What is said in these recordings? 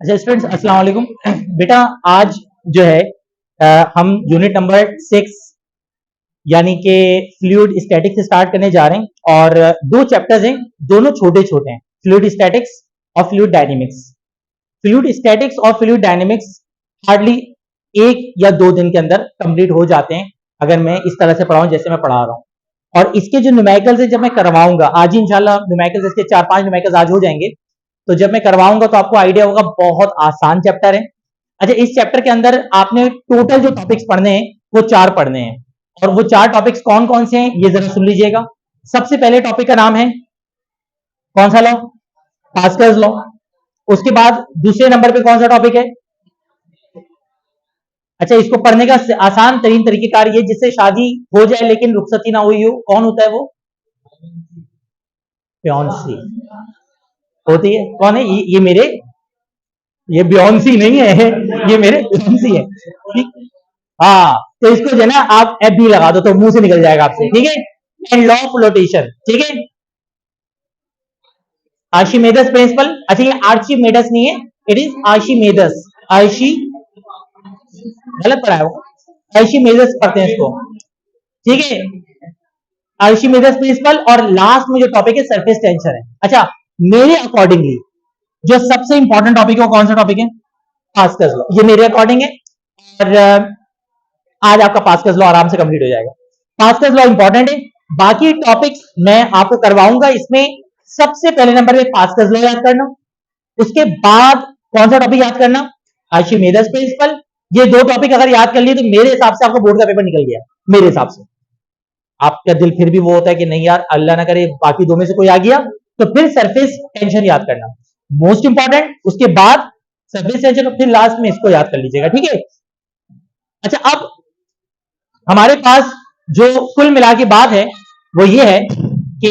अच्छा स्टूडेंट्स, अस्सलाम वालेकुम। बेटा आज जो है हम यूनिट नंबर 6 यानी कि फ्लूइड स्टैटिक्स से स्टार्ट करने जा रहे हैं और दो चैप्टर्स हैं, दोनों छोटे छोटे हैं, फ्लूइड स्टैटिक्स और फ्लूइड डायनेमिक्स। फ्लूइड स्टैटिक्स और फ्लूइड डायनेमिक्स हार्डली 1 या 2 दिन के अंदर कंप्लीट हो जाते हैं अगर मैं इस तरह से पढ़ाऊं जैसे मैं पढ़ा रहा हूं। और इसके जो न्यूमेरिकल्स है जब मैं करवाऊंगा आज ही इंशाल्लाह, न्यूमेरिकल्स इसके 4-5 न्यूमेरिकल्स आज हो जाएंगे, तो जब मैं करवाऊंगा तो आपको आइडिया होगा। बहुत आसान चैप्टर है। अच्छा, इस चैप्टर के अंदर आपने टोटल जो टॉपिक्स पढ़ने हैं वो 4 पढ़ने हैं, और वो 4 टॉपिक्स कौन कौन से हैं ये जरा सुन लीजिएगा। सबसे पहले टॉपिक का नाम है कौन सा लॉ? Pascal's law. उसके बाद दूसरे नंबर पे कौन सा टॉपिक है? अच्छा, इसको पढ़ने का आसान तरीन तरीकेकार ये, जिससे शादी हो जाए लेकिन रुखसती ना हुई हो, कौन होता है वो? फ्योंसी होती है। कौन है ये मेरे, ये बियॉन्सी नहीं है, ये मेरे फियांसी है। ठीक। हाँ, तो इसको जो है ना आप एफ भी लगा दो तो मुंह से निकल जाएगा आपसे, ठीक है। एंड लॉ ऑफ फ्लोटेशन, ठीक है। आर्शिमेदस प्रिंसिपल। अच्छा, ये आर्चिमेडस नहीं है, इट इज आर्शिमेदस। आर्शी गलत पढ़ा है वो, आर्शिमेदस पढ़ते हैं इसको, ठीक है। आर्शिमेदस प्रिंसिपल। और लास्ट में जो टॉपिक है सरफेस टेंशन है। अच्छा, मेरे अकॉर्डिंगली जो सबसे इंपॉर्टेंट टॉपिक है वो कौन सा टॉपिक है? Pascal's law. ये मेरे अकॉर्डिंग है। और आज आपका पास्कल्स लॉ आराम से कंप्लीट हो जाएगा। पास्कल्स लॉ इंपॉर्टेंट है। बाकी टॉपिक्स मैं आपको करवाऊंगा। इसमें सबसे पहले नंबर पे पास्कल्स लॉ याद करना, उसके बाद कौन सा टॉपिक याद करना? आर्शिमेदस प्रिंसिपल। ये दो टॉपिक अगर याद कर लिए तो मेरे हिसाब से आपका बोर्ड का पेपर निकल गया, मेरे हिसाब से। आपका दिल फिर भी वो होता है कि नहीं यार, अल्लाह ना करे बाकी दो में से कोई आ गया, तो फिर सरफेस टेंशन याद करना मोस्ट इंपॉर्टेंट। उसके बाद सरफेस टेंशन, फिर लास्ट में इसको याद कर लीजिएगा, ठीक है। अच्छा, अब हमारे पास जो कुल मिला के बात है वो ये है कि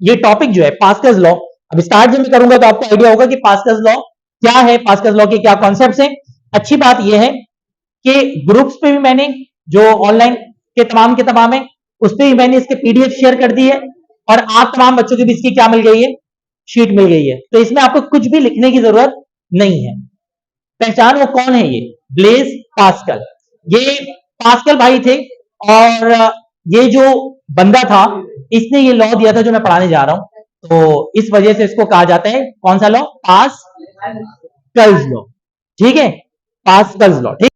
ये टॉपिक जो है पास्कल्स लॉ, अब स्टार्ट जब मैं करूंगा तो आपको आइडिया होगा कि पास्कल्स लॉ क्या है, पास्कल्स लॉ के क्या कॉन्सेप्ट्स हैं। अच्छी बात यह है कि ग्रुप्स पे भी मैंने जो ऑनलाइन के तमाम है उस पर भी मैंने इसके पीडीएफ शेयर कर दी है, और आप तमाम बच्चों के बीच की क्या मिल गई है? शीट मिल गई है। तो इसमें आपको कुछ भी लिखने की जरूरत नहीं है। पहचान वो कौन है? ये ब्लेज पास्कल। ये पास्कल भाई थे, और ये जो बंदा था इसने ये लॉ दिया था जो मैं पढ़ाने जा रहा हूं, तो इस वजह से इसको कहा जाता है कौन सा लॉ? पास्कल्स लॉ, ठीक है। पास्कल्स लॉ, ठीक।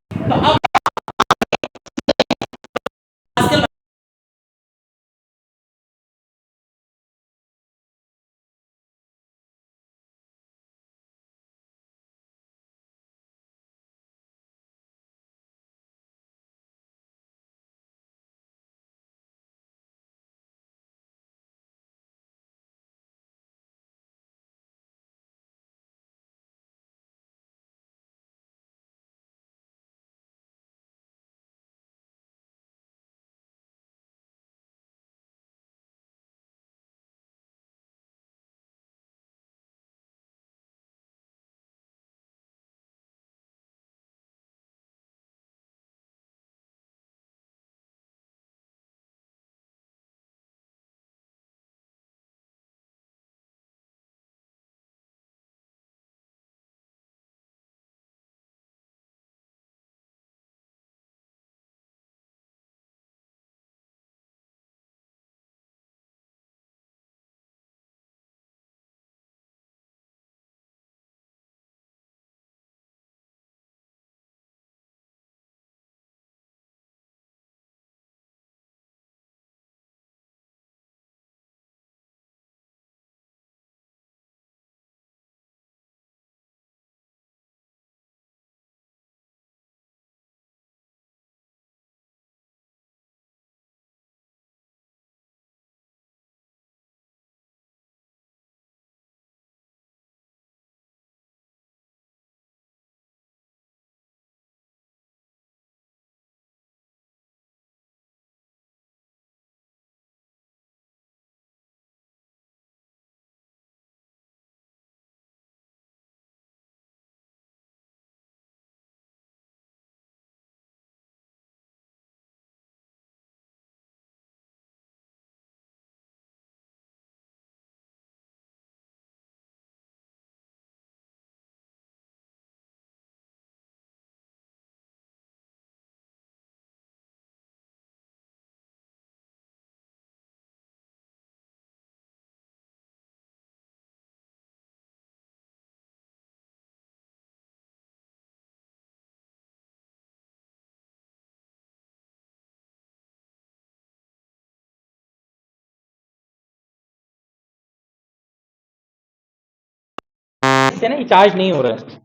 इससे ना चार्ज नहीं हो रहा है।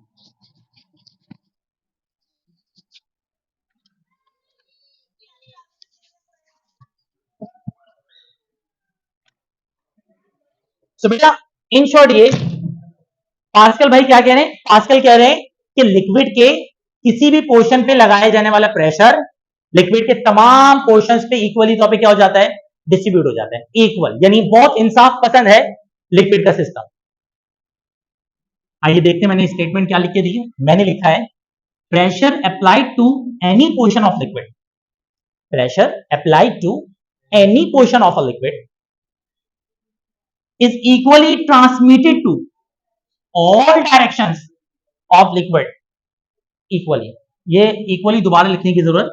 तो बेटा इन शॉर्ट ये पास्कल भाई क्या कह रहे हैं, पास्कल कह रहे हैं कि लिक्विड के किसी भी पोर्शन पे लगाए जाने वाला प्रेशर लिक्विड के तमाम पोर्शंस पे इक्वली तौर पे क्या हो जाता है, डिस्ट्रीब्यूट हो जाता है, इक्वल, यानी बहुत इंसाफ पसंद है लिक्विड का सिस्टम। आइए देखते हैं मैंने स्टेटमेंट क्या लिख के दी है। मैंने लिखा है pressure applied to any portion of liquid, pressure applied to any portion of a liquid is equally transmitted to all directions of liquid equally। ये equally दोबारा लिखने की जरूरत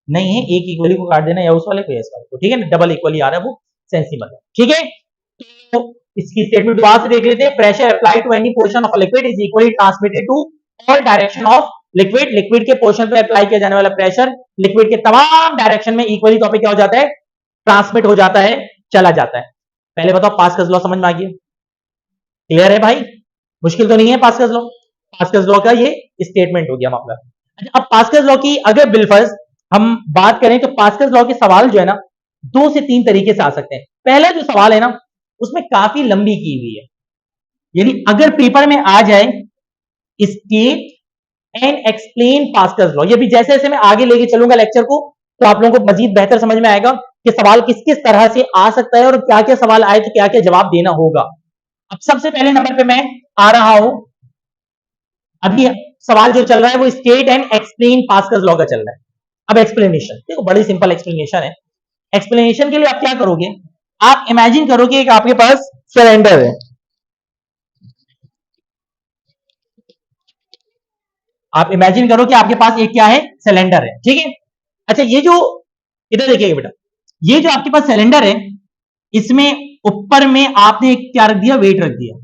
नहीं है, एक equally को काट देना या उस वाले को या इस वाले को, ठीक है ना, डबल equally आ रहा है वो सेंसिबल है, ठीक है। तो इसकी स्टेटमेंट दोबारा से देख लेते हैं, pressure applied to any portion of liquid is equally transmitted to all direction of liquid, liquid के पोर्शन पे अप्लाई किया जाने वाला प्रेशर लिक्विड के तमाम डायरेक्शन में इक्वली तौर पे क्या हो जाता है, ट्रांसमिट हो जाता है, चला जाता है। पहले बताओ पास्कल्स लॉ समझ में आ गया, क्लियर है भाई, मुश्किल तो नहीं है पास्कल्स लॉ। पास्कल्स लॉ का ये स्टेटमेंट हो गया मतलब। अच्छा, अब पास्कल्स लॉ की अगर बिलफर्ज हम बात करें तो पास्कल्स लॉ के सवाल जो है ना 2 से 3 तरीके से आ सकते हैं। पहला जो सवाल है ना उसमें काफी लंबी की हुई है, यानी अगर पेपर में आ जाए state and explain Pascal's law, ये भी जैसे जैसे मैं आगे लेके चलूंगा लेक्चर को तो आप लोगों को मजीद बेहतर समझ में आएगा कि सवाल किस किस तरह से आ सकता है और क्या क्या सवाल आए तो क्या क्या जवाब देना होगा। अब सबसे पहले नंबर पे मैं आ रहा हूं, अभी सवाल जो चल रहा है वो state and explain Pascal's law का चल रहा है। अब एक्सप्लेनेशन देखो, बड़ी सिंपल एक्सप्लेनेशन है। एक्सप्लेनेशन के लिए आप क्या करोगे, आप इमेजिन करो कि एक आपके पास सिलेंडर है, आप इमेजिन करो कि आपके पास एक क्या है, सिलेंडर है, ठीक है। अच्छा, ये जो इधर देखिएगा बेटा, ये जो आपके पास सिलेंडर है इसमें ऊपर में आपने एक क्या रख दिया, वेट रख दिया।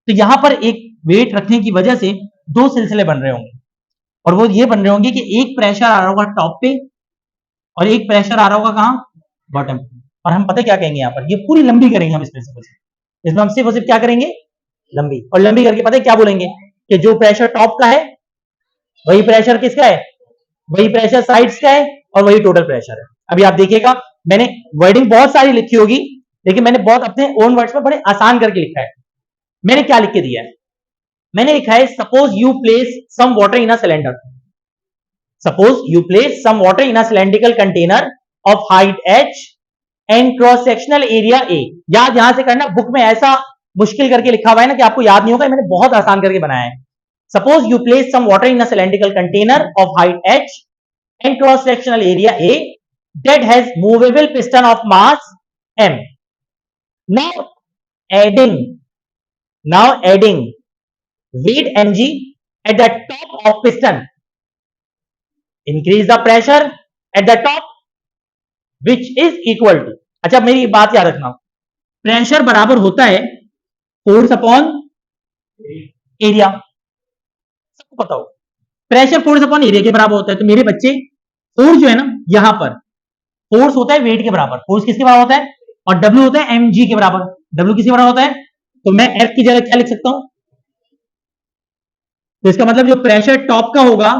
तो यहां पर एक वेट रखने की वजह से 2 सिलसिले बन रहे होंगे और वो ये बन रहे होंगे कि एक प्रेशर आ रहा होगा टॉप पे और एक प्रेशर आ रहा होगा कहां, बॉटम पे। और हम पता क्या कहेंगे, यहां पर ये पूरी लंबी करेंगे हम इस प्रिंसिपल से, इसमें हम सिर्फ और सिर्फ क्या करेंगे, लंबी। और लंबी करके पता है क्या बोलेंगे कि जो प्रेशर टॉप का है वही प्रेशर किसका है, वही प्रेशर साइड्स का है और वही टोटल प्रेशर है। अभी आप देखिएगा मैंने वर्डिंग बहुत सारी लिखी होगी लेकिन मैंने बहुत अपने ओन वर्ड्स में बड़े आसान करके लिखा है। मैंने क्या लिख के दिया है, मैंने लिखा है suppose you place some water in a cylinder, suppose you place some water in a cylindrical container of height h and cross sectional area a। याद यहां से करना, बुक में ऐसा मुश्किल करके लिखा हुआ है ना कि आपको याद नहीं होगा, मैंने बहुत आसान करके बनाया है। Suppose you place some water in a cylindrical container of height h and cross sectional area A that has movable piston of mass m. Now adding weight mg at the top of piston, increase the pressure at the top which is equal to। अच्छा, मेरी बात याद रखना, pressure बराबर होता है force upon area, सबको पता हो प्रेशर फोर्स अपॉन एरिया के बराबर होता है। तो मेरे बच्चे फोर्स जो है ना यहां पर फोर्स होता है वेट के बराबर, फोर्स किसके बराबर होता है, और डब्ल्यू होता है एम जी के बराबर, डब्ल्यू किसके बराबर होता है, तो मैं एफ की जगह क्या लिख सकता हूं, तो इसका मतलब जो प्रेशर टॉप का होगा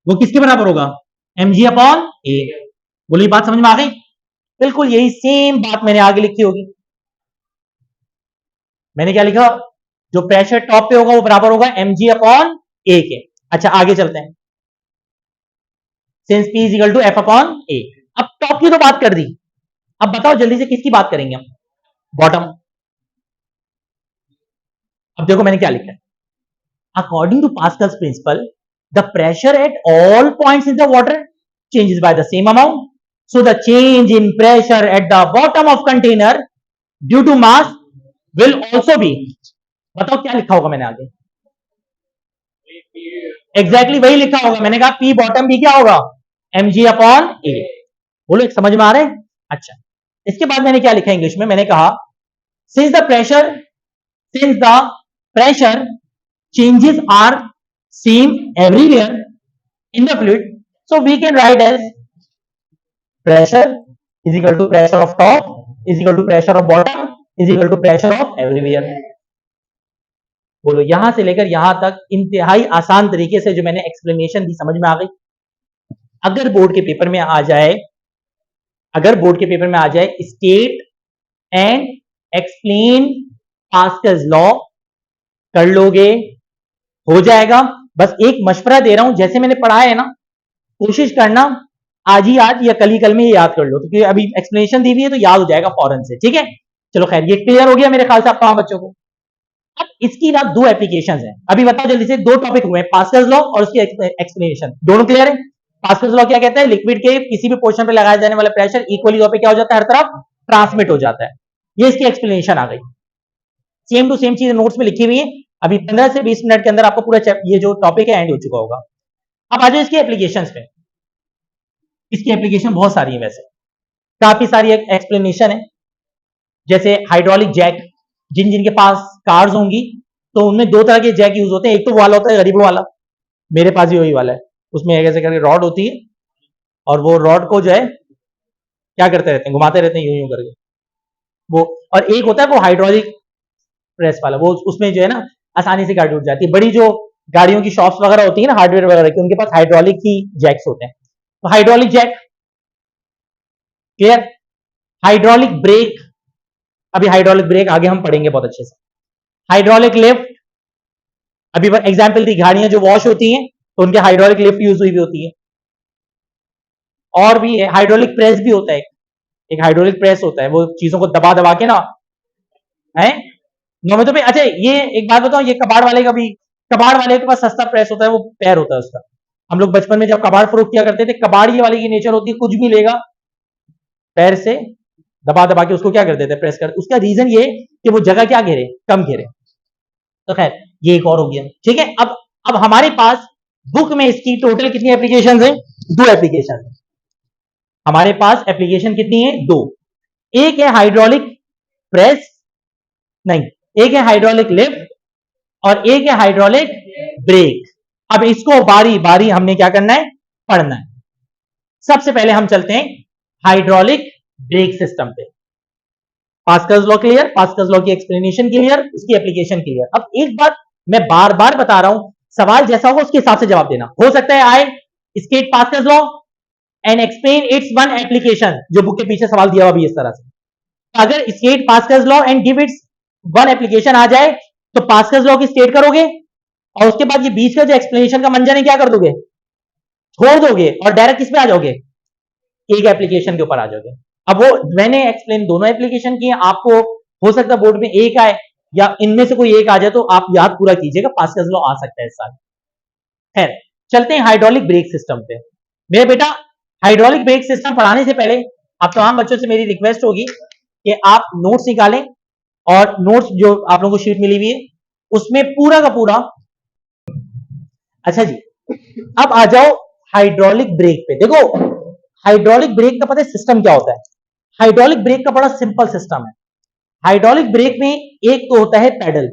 वो किसके बराबर होगा, एम जी अपॉन ए। बोलिए बात समझ में आ गई, बिल्कुल यही सेम बात मैंने आगे लिखी होगी। मैंने क्या लिखा, जो प्रेशर टॉप पे होगा वो बराबर होगा एम जी अपॉन ए के। अच्छा आगे चलते हैं, since P is equal to F upon A. अब टॉप की तो बात कर दी, अब बताओ जल्दी से किसकी बात करेंगे हम, बॉटम। अब देखो मैंने क्या लिखा है, according to Pascal's principle the pressure at all points in the water changes by the same amount, so the change in pressure at the bottom of container due to mass will also be. बताओ क्या लिखा होगा मैंने आगे, exactly वही लिखा होगा, मैंने कहा पी बॉटम भी क्या होगा, एम जी अपॉन ए। बोलो एक समझ में आ रहा है। अच्छा, इसके बाद मैंने क्या लिखा इंग्लिश में, मैंने कहा since the pressure changes are same everywhere in the fluid, so we can write as pressure is equal to pressure of top is equal to pressure of bottom is equal to pressure of everywhere. बोलो यहां से लेकर यहां तक इंतहाई आसान तरीके से जो मैंने एक्सप्लेनेशन दी समझ में आ गई। अगर बोर्ड के पेपर में आ जाए, अगर बोर्ड के पेपर में आ जाए state and explain Pascal's law, कर लोगे, हो जाएगा। बस एक मशवरा दे रहा हूं, जैसे मैंने पढ़ाया है ना, कोशिश करना आज ही आज या कल ही कल में ये याद कर लो, क्योंकि अभी एक्सप्लेनेशन दी हुई है तो याद हो जाएगा फौरन से, ठीक है। चलो खैर, ये क्लियर हो गया मेरे ख्याल से आप तमाम बच्चों को। अब इसकी ना दो एप्लीकेशंस हैं, अभी बताओ जल्दी से, दो टॉपिक हुए, पास्कल्स लॉ और उसकी एक्सप्लेनेशन, दोनों क्लियर है। पास्कल्स लॉ क्या कहता है, लिक्विड के किसी भी पोर्शन पे लगाया जाने वाला प्रेशर इक्वली पे क्या हो जाता है, हर तरफ ट्रांसमिट हो जाता है। ये इसकी एक्सप्लेनेशन आ गई, सेम टू सेम चीज नोट्स में लिखी हुई है। अभी 15 से 20 मिनट के अंदर आपको पूरा ये जो टॉपिक है एंड हो चुका होगा। अब आ जाओ इसकी एप्लीकेशंस पे। इसकी एप्लीकेशन बहुत सारी है, वैसे काफी सारी एक्सप्लेनेशन है। जैसे हाइड्रोलिक जैक, जिन जिनके पास कार्स होंगी तो उनमें दो तरह के जैक यूज होते हैं, एक तो वो वाला होता है गरीबों वाला, मेरे पास भी वही वाला है, उसमें ऐसे करके रॉड होती है और वो रॉड को जो है क्या करते रहते हैं, घुमाते रहते हैं यूं यूं करके वो। और एक होता है वो हाइड्रोलिक प्रेस वाला, वो उसमें जो है ना आसानी से गाड़ी उठ जाती है। बड़ी जो गाड़ियों की शॉप्स वगैरह होती है ना हार्डवेयर वगैरह की, उनके पास हाइड्रोलिक ही जैक्स होते हैं। तो hydraulic jack clear. Hydraulic brake, अभी हाइड्रोलिक ब्रेक आगे हम पढ़ेंगे बहुत अच्छे से। हाइड्रोलिक लिफ्ट, अभी एग्जांपल दी, गाड़ियां जो वॉश होती हैं तो उनके हाइड्रोलिक लिफ्ट यूज हुई भी होती है। और भी है, हाइड्रोलिक प्रेस भी होता है, एक हाइड्रोलिक प्रेस होता है, वो चीजों को दबा दबा के ना है नौमे। तो भाई अच्छा, ये एक बात बताओ, ये कबाड़ वाले का भी, कबाड़ वाले के पास सस्ता प्रेस होता है, वो पैर होता है उसका। हम लोग बचपन में जब कबाड़ फरोख्त किया करते थे, कबाड़ी वाले की नेचर होती है कुछ भी लेगा पैर से दबा दबा के उसको क्या कर देते हैं, प्रेस कर। उसका रीजन ये कि वो जगह क्या घेरे, कम घेरे। तो खैर ये एक और हो गया, ठीक है। अब हमारे पास बुक में इसकी टोटल कितनी एप्लीकेशन है, दो एप्लीकेशन है हमारे पास। एप्लीकेशन कितनी है, दो। एक है हाइड्रोलिक प्रेस, नहीं, एक है हाइड्रोलिक लिफ्ट और एक है हाइड्रोलिक ब्रेक। अब इसको बारी बारी हमने क्या करना है, पढ़ना है। सबसे पहले हम चलते हैं हाइड्रोलिक ब्रेक सिस्टम पे। Pascal's law clear, Pascal's law की एक्सप्लेनेशन क्लियर, इसकी एप्लीकेशन क्लियर। अब एक बात मैं बार बार बता रहा हूं, सवाल जैसा होगा उसके हिसाब से जवाब देना। हो सकता है I state Pascal's law and explain its one application, जो बुक के पीछे सवाल दिया हुआ भी इस तरह से। अगर state Pascal's law and give its one application आ जाए तो पास्कल्स लॉ की स्टेट करोगे और उसके बाद ये बीच का जो एक्सप्लेनेशन का मंजर है क्या कर दोगे, छोड़ दोगे और डायरेक्ट किस पे आ जाओगे, एक एप्लीकेशन के ऊपर आ जाओगे। अब वो मैंने एक्सप्लेन दोनों एप्लीकेशन की, आपको हो सकता है बोर्ड में एक आए या इनमें से कोई एक आ जाए, तो आप याद पूरा कीजिएगा, पास्कल्स लॉ आ सकता है इस साल। खैर चलते हैं हाइड्रोलिक ब्रेक सिस्टम पे। मेरे बेटा हाइड्रोलिक ब्रेक सिस्टम पढ़ाने से पहले आप तमाम बच्चों से मेरी रिक्वेस्ट होगी कि आप नोट्स निकालें और नोट्स जो आप लोगों को शीट मिली हुई है उसमें पूरा का पूरा। अच्छा जी, अब आ जाओ हाइड्रोलिक ब्रेक पे। देखो हाइड्रोलिक ब्रेक का पता है सिस्टम क्या होता है। हाइड्रोलिक ब्रेक का बड़ा सिंपल सिस्टम है। हाइड्रोलिक ब्रेक में एक तो होता है पेडल।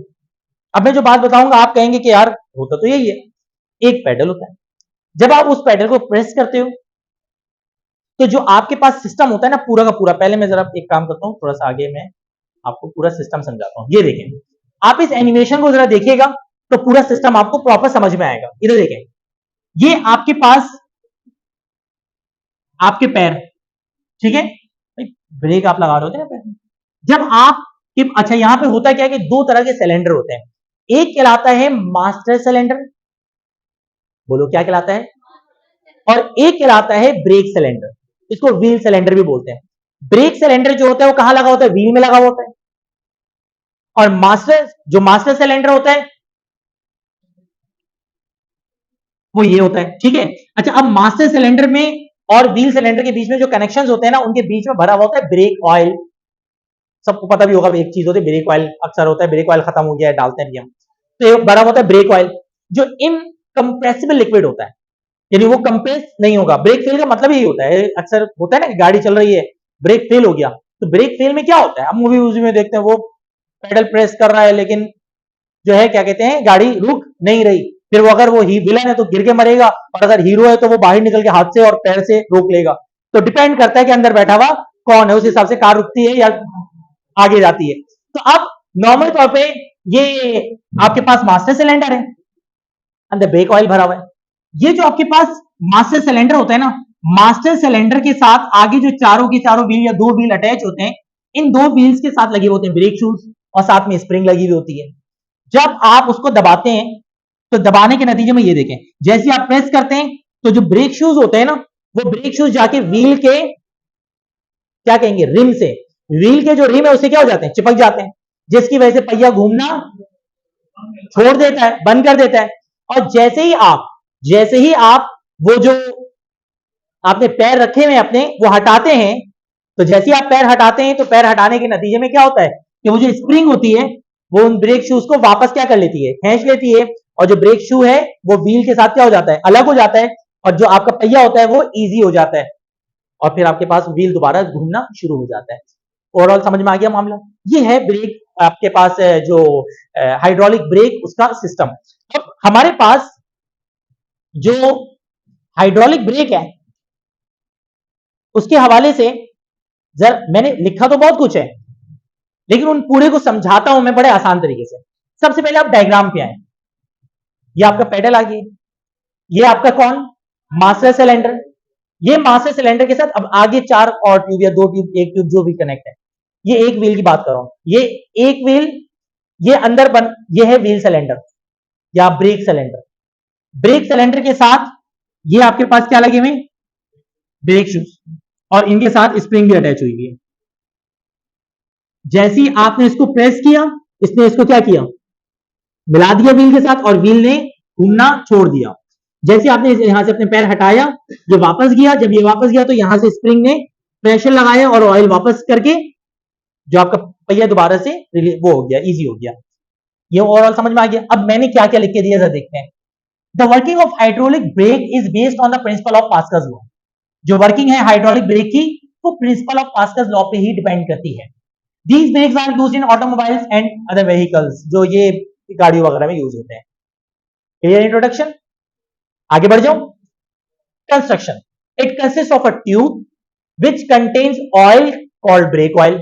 अब मैं जो बात बताऊंगा आप कहेंगे कि यार होता तो यही है, एक पेडल होता है। जब आप उस पेडल को प्रेस करते हो तो जो आपके पास सिस्टम होता है ना पूरा का पूरा, पहले मैं जरा एक काम करता हूं, थोड़ा सा आगे मैं आपको पूरा सिस्टम समझाता हूं। ये देखें, आप इस एनिमेशन को जरा देखिएगा तो पूरा सिस्टम आपको प्रॉपर समझ में आएगा। इधर देखें, ये आपके पास आपके पैर, ठीक है, ब्रेक आप लगा रहे होते हैं पैर में। जब आप अच्छा यहां पे होता क्या है कि दो तरह के सिलेंडर होते हैं, एक कहलाता है मास्टर सिलेंडर, बोलो क्या कहलाता है, और एक कहलाता है ब्रेक सिलेंडर, इसको व्हील सिलेंडर भी बोलते हैं। ब्रेक सिलेंडर जो होता है वो कहां लगा होता है, व्हील में लगा होता है। और मास्टर सिलेंडर होता है वो ये होता है, ठीक है। अच्छा अब मास्टर सिलेंडर में और व्हील सिलेंडर के बीच में जो कनेक्शंस होते हैं ना, उनके बीच में भरा हुआ होता है ब्रेक ऑयल। सबको पता भी होगा, एक चीज होती है ब्रेक ऑयल, अक्सर होता है ब्रेक ऑयल खत्म हो गया है डालते हैं भी हम, तो ये भरा होता है ब्रेक ऑयल, जो इनकंप्रेसिबल लिक्विड होता है, यानी वो कंप्रेस नहीं होगा। ब्रेक फेल का मतलब यही होता है, अक्सर होता है ना कि गाड़ी चल रही है ब्रेक फेल हो गया, तो ब्रेक फेल में क्या होता है, हम मूवी वूवी में देखते हैं वो पेडल प्रेस कर रहा है लेकिन जो है क्या कहते हैं गाड़ी रुक नहीं रही, फिर वो अगर वो विलन है तो गिर के मरेगा और अगर हीरो है तो वो बाहर निकल के हाथ से और पैर से रोक लेगा। तो डिपेंड करता है कि अंदर बैठा हुआ कौन है, उस हिसाब से कार रुकती है या आगे जाती है। तो अब नॉर्मल तौर पे ये आपके पास मास्टर सिलेंडर है, अंदर ब्रेक ऑयल भरा हुआ है। ये जो आपके पास मास्टर सिलेंडर होता है ना, मास्टर सिलेंडर के साथ आगे जो चारों के चारों व्हील या दो व्हील अटैच होते हैं, इन दो व्हील्स के साथ लगे होते हैं ब्रेक शूज और साथ में स्प्रिंग लगी हुई होती है। जब आप उसको दबाते हैं तो दबाने के नतीजे में ये देखें, जैसे आप प्रेस करते हैं तो जो ब्रेक शूज होते हैं ना, वो ब्रेक शूज जाके व्हील के क्या कहेंगे, रिम से, व्हील के जो रिम है उसे क्या हो जाते हैं, चिपक जाते हैं, जिसकी वजह से पहिया घूमना छोड़ देता है, बंद कर देता है। और जैसे ही आप वो जो आपने पैर रखे हुए अपने वो हटाते हैं, तो जैसे ही आप पैर हटाते हैं तो पैर हटाने के नतीजे में क्या होता है कि वो जो स्प्रिंग होती है वो उन ब्रेक शूज को वापस क्या कर लेती है, खींच लेती है, और जो ब्रेक शू है वो व्हील के साथ क्या हो जाता है, अलग हो जाता है, और जो आपका पहिया होता है वो इजी हो जाता है, और फिर आपके पास व्हील दोबारा घूमना शुरू हो जाता है। ओवरऑल समझ में आ गया मामला? ये है ब्रेक आपके पास जो हाइड्रोलिक ब्रेक उसका सिस्टम। अब हमारे पास जो हाइड्रोलिक ब्रेक है उसके हवाले से जरा मैंने लिखा तो बहुत कुछ है, लेकिन उन पूरे को समझाता हूं मैं बड़े आसान तरीके से। सबसे पहले आप डायग्राम पे आए, ये आपका पेडल आ गया, ये आपका कौन, मास्टर सिलेंडर। ये मास्टर सिलेंडर के साथ अब आगे चार और ट्यूब या दो ट्यूब, एक ट्यूब जो भी कनेक्ट है, ये एक व्हील की बात कर रहा हूं, ये एक व्हील, ये अंदर ये है व्हील सिलेंडर या ब्रेक सिलेंडर। ब्रेक सिलेंडर के साथ ये आपके पास क्या लगे हुए, ब्रेक शूज, और इनके साथ स्प्रिंग भी अटैच हुई है। जैसे ही आपने इसको प्रेस किया, इसने इसको क्या किया, मिला दिया व्हील के साथ, और व्हील ने घूमना छोड़ दिया। जैसे आपने यहां से अपने पैर हटाया, ये वापस गया, जब ये वापस गया तो यहां से स्प्रिंग ने प्रेशर लगाया और ऑयल वापस करके जो आपका पहिया दोबारा से वो हो गया, इजी हो गया। ये ओवरऑल समझ में आ गया? अब मैंने क्या क्या लिख के दिया जरा देखते हैं। The working of hydraulic brake is based on the principle of Pascal's law. जो वर्किंग है हाइड्रोलिक ब्रेक की वो प्रिंसिपल ऑफ पास्कल्स लॉ पे ही डिपेंड करती है। These brakes are used in automobiles and other vehicles, जो ये गाड़ियों वगैरह में यूज होते हैं। Clear introduction? आगे बढ़ जाओ। Construction, it consist of a tube which contains oil called brake oil.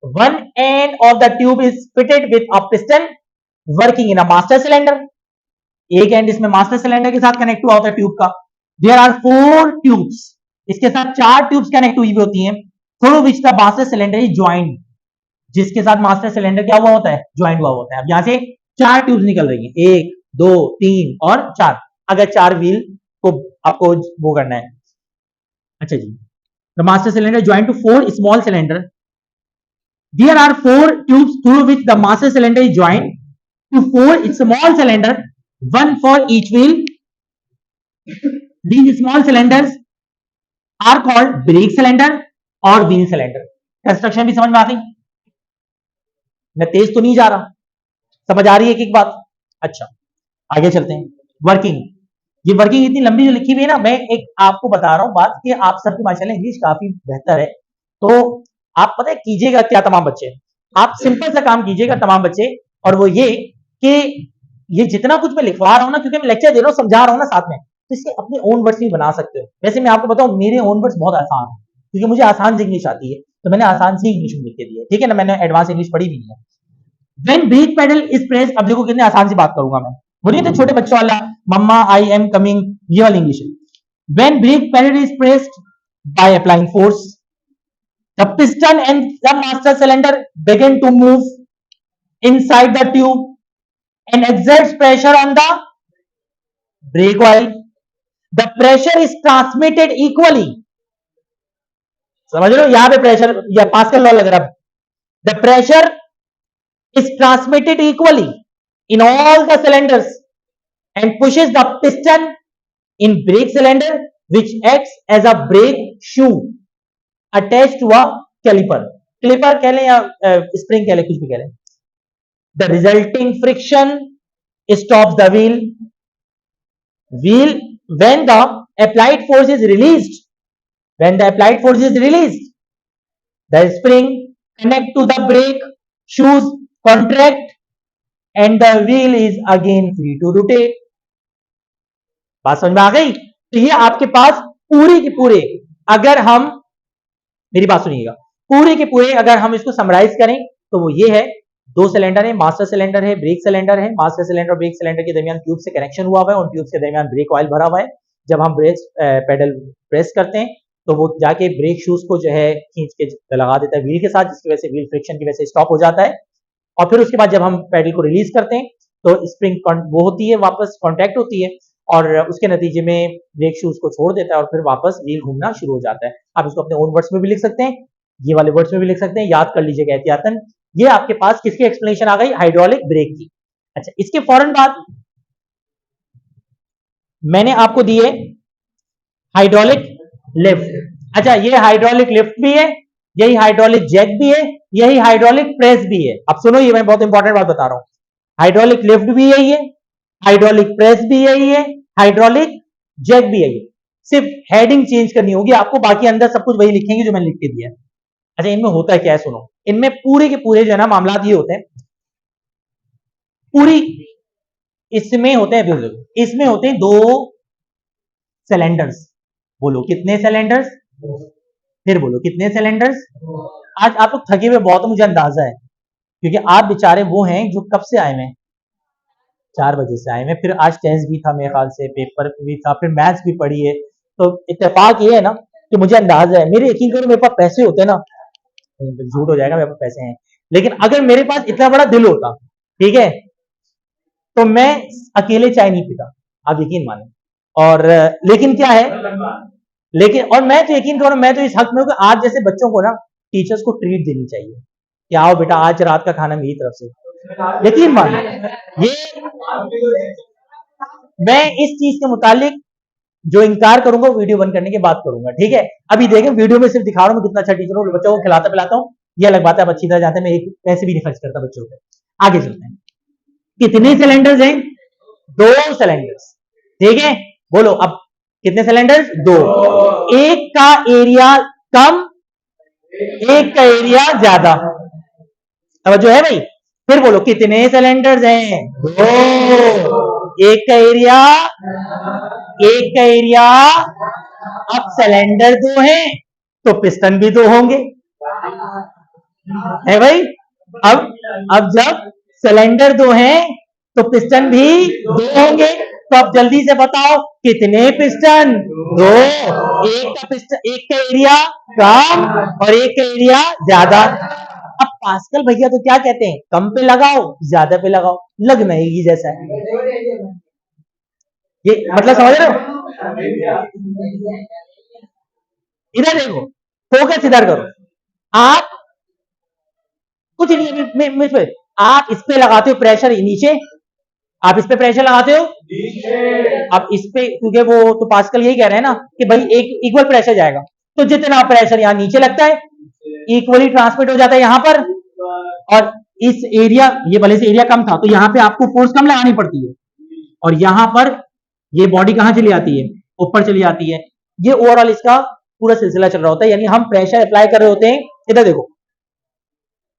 One end of the tube is fitted with a piston working in a master cylinder. एक एंड इसमें master cylinder के साथ connect हुआ होता है tube का। There are 4 tubes, इसके साथ 4 ट्यूब्स कनेक्ट हुई होती हैं, through which the master cylinder is joined, जिसके साथ मास्टर सिलेंडर क्या हुआ होता है, ज्वाइंट हुआ होता है। अब यहां से 4 ट्यूब्स निकल रही हैं, 1 2 3 और 4, अगर 4 व्हील को आपको वो करना है। अच्छा जी, the master cylinder joint to 4 small cylinder. There are 4 tubes through which the master cylinder is joined to 4 small cylinder, one for each wheel. These small cylinders are called brake cylinder और wheel cylinder. Construction भी समझ में आ गई? मैं तेज तो नहीं जा रहा, समझ आ रही है एक बात? अच्छा, आगे चलते हैं। वर्किंग, ये वर्किंग इतनी लंबी जो लिखी हुई है ना, मैं एक आपको बता रहा हूं बात कि आप सबकी माशाल्लाह इंग्लिश काफी बेहतर है, तो आप पता है कीजिएगा क्या तमाम बच्चे, आप सिंपल सा काम कीजिएगा तमाम बच्चे, और वो ये कि ये जितना कुछ मैं लिखवा रहा हूं ना, क्योंकि मैं लेक्चर दे रहा हूं, समझा रहा हूं ना साथ में, तो इससे अपने ओन वर्ड्स भी बना सकते हो। वैसे मैं आपको बताऊं, मेरे ओन वर्ड्स बहुत आसान है, क्योंकि मुझे आसान से इंग्लिश आती है, तो मैंने आसान से इंग्लिश में लिख के दिया है, ठीक है ना, मैंने एडवांस इंग्लिश पढ़ी भी नहीं है। When brake pedal is pressed, अब देखो कितने आसान सी बात करूंगा मैं, बोलिए तो छोटे बच्चों वाला, मम्मा आई एम कमिंग, ये वाली इंग्लिश है। When brake pedal is pressed by applying force, the piston and the master cylinder begin to move inside the tube and exerts pressure on the brake oil. The pressure is transmitted equally. समझ रहे हो, यहां पे pressure या pascal law लग रहा है। The pressure is transmitted equally in all the cylinders and pushes the piston in brake cylinder, which acts as a brake shoe attached to a caliper. Caliper कह लें या स्प्रिंग कह लें, कुछ भी कह लें। The resulting friction stops the wheel when the applied force is released. When the applied force is released, the spring connect to the brake shoes contract and the wheel is again free to rotate. बात समझ में आ गई? तो ये आपके पास पूरे के पूरे, अगर हम, मेरी बात सुनिएगा, पूरे के पूरे अगर हम इसको समराइज करें तो वो ये है दो सिलेंडर है, मास्टर सिलेंडर है, ब्रेक सिलेंडर है। मास्टर सिलेंडर और ब्रेक सिलेंडर के दरमियान ट्यूब से कनेक्शन हुआ हुआ है, उन ट्यूब के दरमियान ब्रेक ऑयल भरा हुआ है। जब हम ब्रेक पेडल प्रेस करते हैं तो वो जाके ब्रेक शूज को जो है खींच के लगा देता है व्हील के साथ, जिसकी वजह से व्हील फ्रिक्शन की वजह से स्टॉप हो जाता है। और फिर उसके बाद जब हम पेडल को रिलीज करते हैं तो स्प्रिंग वो होती है, वापस कॉन्टैक्ट होती है और उसके नतीजे में ब्रेक शूज को छोड़ देता है और फिर वापस व्हील घूमना शुरू हो जाता है। आप इसको अपने ओन वर्ड्स में भी लिख सकते हैं, ये वाले वर्ड्स में भी लिख सकते हैं, याद कर लीजिएगा एहतियातन। ये आपके पास किसकी एक्सप्लेनेशन आ गई? हाइड्रोलिक ब्रेक की। अच्छा, इसके फौरन बाद मैंने आपको दिए हाइड्रोलिक लिफ्ट। अच्छा, ये हाइड्रोलिक लिफ्ट भी है, यही हाइड्रोलिक जैक भी है, यही हाइड्रोलिक प्रेस भी है। अब सुनो, ये मैं बहुत इंपॉर्टेंट बात बता रहा हूं। हाइड्रोलिक लिफ्ट भी यही है, हाइड्रोलिक प्रेस भी यही है, हाइड्रोलिक जैक भी यही है। सिर्फ हेडिंग चेंज करनी होगी आपको, बाकी अंदर सब कुछ वही लिखेंगे जो मैंने लिख के दिया है। अच्छा, इनमें होता है क्या है सुनो, इनमें पूरे के पूरे जो है ना मामला ये होते हैं, पूरी इसमें होते हैं, इसमें होते हैं दो सिलेंडर्स। बोलो कितने सिलेंडर्स? फिर बोलो कितने सिलेंडर्स? आज आप लोग थके हुए बहुत, मुझे अंदाजा है, क्योंकि आप बेचारे वो हैं जो कब से आए हैं, 4 बजे से आए हैं। फिर आज टेस्ट भी था मेरे ख्याल से, पेपर भी था, फिर मैथ्स भी पढ़ी है। तो इत्तेफाक ये है ना कि मुझे अंदाजा है, मेरे यकीन करो मेरे पास पैसे होते ना, झूठ हो जाएगा, मेरे पास पैसे हैं, लेकिन अगर मेरे पास इतना बड़ा दिल होता, ठीक है, तो मैं अकेले चाय नहीं पीता, आप यकीन माने। और लेकिन क्या है, लेकिन और मैं तो यकीन करो, मैं तो इस हक में हूं कि आज जैसे बच्चों को ना टीचर्स को ट्रीट देनी चाहिए कि आओ बेटा आज रात का खाना मेरी तरफ से, यकीन मानो। ये मैं इस चीज के मुतालिक जो इनकार करूंगा वीडियो बंद करने के बाद करूंगा, ठीक है। अभी देखें वीडियो में सिर्फ दिखा रहा हूं कितना अच्छा टीचर हूं, बच्चों को खिलाता पिलाता हूं, ये अलग बात है, आप अच्छी तरह जानते हैं मैं एक पैसे भी नहीं खर्च करता बच्चों पे। आगे चलते हैं, कितने सिलेंडर्स हैं? 2 सिलेंडर्स, ठीक है। बोलो अब कितने सिलेंडर्स? 2। एक का एरिया कम, एक का एरिया ज्यादा, अब जो है भाई। फिर बोलो कितने सिलेंडर्स हैं? 2। एक का एरिया, एक का एरिया। अब सिलेंडर 2 हैं तो पिस्टन भी 2 होंगे, है भाई। अब जब सिलेंडर 2 हैं तो पिस्टन भी 2 होंगे। तो अब जल्दी से बताओ कितने पिस्टन? 2। एक का पिस्टन, एक का एरिया कम और एक का एरिया ज्यादा। अब पास्कल भैया तो क्या कहते हैं, कम पे लगाओ ज्यादा पे लगाओ, लगना ही जैसा है। ये मतलब समझ रहे हो? इधर देखो, फोकस इधर करो। आप कुछ नहीं, आप इस पे लगाते हो प्रेशर नीचे, आप इस पे प्रेशर लगाते हो अब इस पे, क्योंकि वो तो पास्कल यही कह रहे हैं ना कि भाई एक इक्वल प्रेशर जाएगा, तो जितना प्रेशर यहाँ नीचे लगता है इक्वली ट्रांसमिट हो जाता है यहाँ पर। और इस एरिया, ये भले से एरिया कम था तो यहाँ पे आपको फोर्स कम लगानी पड़ती है, और यहाँ पर ये बॉडी कहाँ चली आती है? ऊपर चली आती है। ये ओवरऑल इसका पूरा सिलसिला चल रहा होता है, यानी हम प्रेशर अप्लाई कर रहे होते हैं। इधर देखो,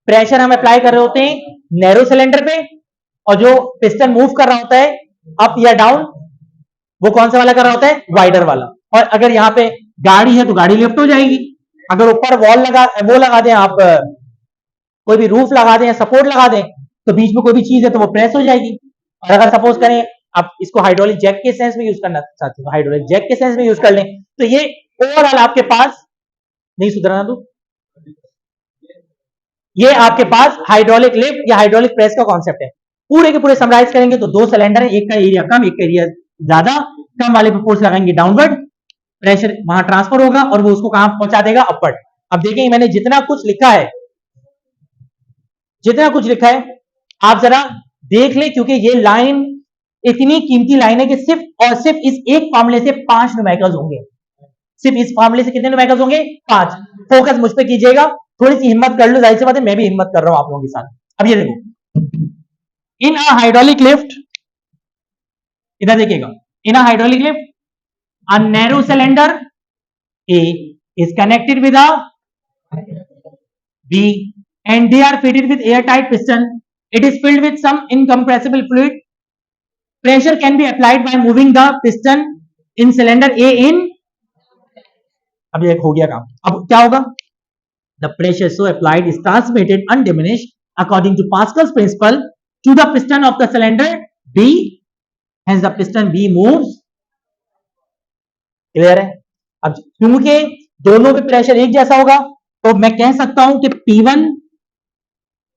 प्रेशर हम अप्लाई कर रहे होते हैं नैरो सिलेंडर पे, और जो पिस्टन मूव कर रहा होता है अप या डाउन, वो कौन सा वाला कर रहा होता है? वाइडर वाला। और अगर यहाँ पे गाड़ी है तो गाड़ी लिफ्ट हो जाएगी। अगर ऊपर वॉल लगा दें आप, कोई भी रूफ लगा दें, सपोर्ट लगा दें, तो बीच में कोई भी चीज है तो वो प्रेस हो जाएगी। और अगर सपोज करें आप इसको हाइड्रोलिक जैक के सेंस में यूज करना चाहते हो, हाइड्रोलिक जैक के सेंस में यूज कर लें, तो ये ओवरऑल आपके पास नहीं सुधरना, तो ये आपके पास हाइड्रोलिक लिफ्ट या हाइड्रोलिक प्रेस का कॉन्सेप्ट है। पूरे के पूरे समराइज करेंगे तो 2 सिलेंडर है, एक का एरिया कम, एक का एरिया ज्यादा। कम वाले पे फोर्स लगाएंगे डाउनवर्ड, प्रेशर वहां ट्रांसफर होगा और वो उसको कहां पहुंचा देगा? अपवर्ड। अब देखिए मैंने जितना कुछ लिखा है, जितना कुछ लिखा है आप जरा देख ले, क्योंकि ये लाइन इतनी कीमती लाइन है कि सिर्फ और सिर्फ इस एक फार्मूले से 5 न्यूमेरिकल्स होंगे। सिर्फ इस फार्मूले से कितने न्यूमेरिकल्स होंगे? 5। फोकस मुझ पे कीजिएगा, थोड़ी सी हिम्मत कर लो, जाहिर सी बात है मैं भी हिम्मत कर रहा हूं आप लोगों के साथ। अब ये देखो, इन अ हाइड्रोलिक लिफ्ट, इधर देखिएगा, in a hydraulic lift a narrow cylinder A is connected with a B and they are fitted with airtight piston. It is filled with some incompressible fluid. Pressure can be applied by moving the piston in cylinder A in, अब ये हो गया काम। अब क्या होगा? The pressure so applied is transmitted undiminished according to Pascal's principle to the piston of the cylinder B, hence the piston B moves. Clear है? अब क्योंकि दोनों पे प्रेशर एक जैसा होगा तो मैं कह सकता हूं कि P1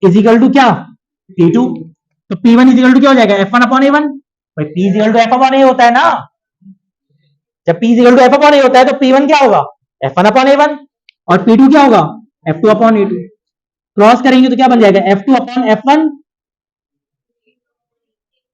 इज इक्वल टू क्या, P2. तो P1 इज इक्वल टू क्या हो जाएगा, F1 अपॉन A1. भाई P is equal to F upon A होता है ना. जब P is equal to F upon A होता है तो P1 क्या होगा, F1 अपॉन A1, और P2 क्या होगा, F2 अपॉन A2. क्रॉस करेंगे तो क्या बन जाएगा, F2 upon F1,